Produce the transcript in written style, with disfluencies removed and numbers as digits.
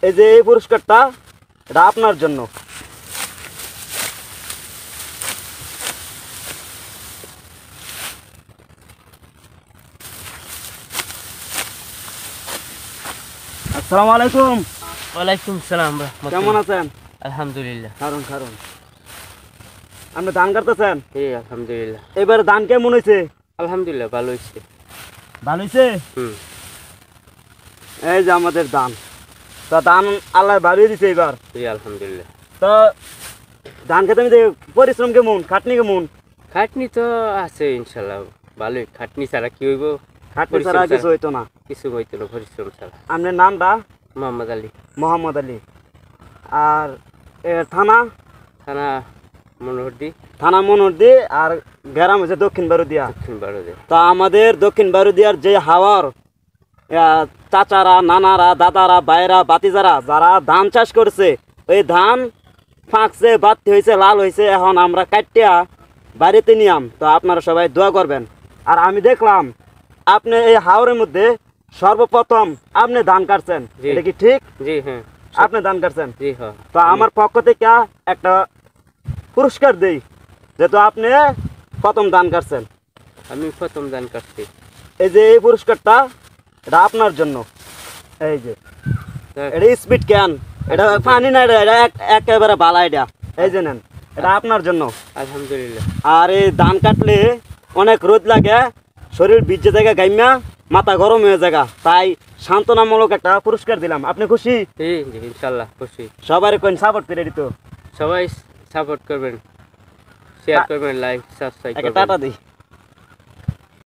এই যে এই পুরস্কারটা, এটা আপনার জন্য। আসসালামু আলাইকুম। ওয়ালাইকুম সালাম। কেমন আছেন? আলহামদুলিল্লাহ। কারণ কারণ আপনি ধান কাটতেছেন? আলহামদুলিল্লাহ। এবার ধান কেমন হয়েছে? আলহামদুলিল্লাহ, ভালো হয়েছে। ভালো হয়েছে। এই যে আমাদের ধান, তা ধান আল্লাহ ভালোই দিছে এবার। আলহামদুলিল্লাহ। তো ধান খেতে আমি পরিশ্রম কেমন, খাটনি কেমন? খাটনি তো আছে ইনশাল্লাহ, ভালোই। খাটনি ছাড়া কি হইব? খাটনি ছাড়া কিছু হইতো না। কিছু হইতো না পরিশ্রম ছাড়া। আপনার নামটা? মোহাম্মদ আলী। মোহাম্মদ আলী। আর থানা? থানা মনোহরদী। থানা মনোহরদী। আর গ্রাম হচ্ছে দক্ষিণ বারুদিয়া। দক্ষিণ বারুদিয়া। তা আমাদের দক্ষিণ বারুদিয়ার যে হাওয়ার চাচারা, নানারা, দাদারা, ভাইরা, বাতিজারা যারা ধান চাষ করছে, ওই ধান ফাঁকছে, বাতি হয়েছে, লাল হয়েছে, এখন আমরা কাটিয়া বাড়িতে নিয়াম। তো আপনারা সবাই দোয়া করবেন। আর আমি দেখলাম আপনি এই হাওরের মধ্যে সর্বপ্রথম আপনি ধান কাটছেন, এটা কি ঠিক? জি হ্যাঁ, আপনি ধান কাটছেন। জি হ্যাঁ। তো আমার পক্ষ থেকে একটা পুরস্কার দেই, যেহেতু আপনি প্রথম ধান কাটছেন। আমি প্রথম ধান কাটছি। এই যে এই পুরস্কারটা, এটা আপনার জন্য। এই যে এটা স্পিড ক্যান, এটা পানি না, এটা একেবারে বালা। এটা এই যে নেন, এটা আপনার জন্য। আলহামদুলিল্লাহ। আর এই ধান কাটলে অনেক রোদ লাগে, শরীর ভিজে জায়গা, গাইমা মাথা গরম হয়ে জায়গা, তাই সান্ত্বনামূলক একটা পুরস্কার দিলাম। আপনি খুশি? জি জি ইনশাল্লাহ খুশি। সবাই কোন সাপোর্ট করে দিত। সবাই সাপোর্ট করবেন, শেয়ার করবেন, লাইক সাবস্ক্রাইব করবেন। টাটা দিই।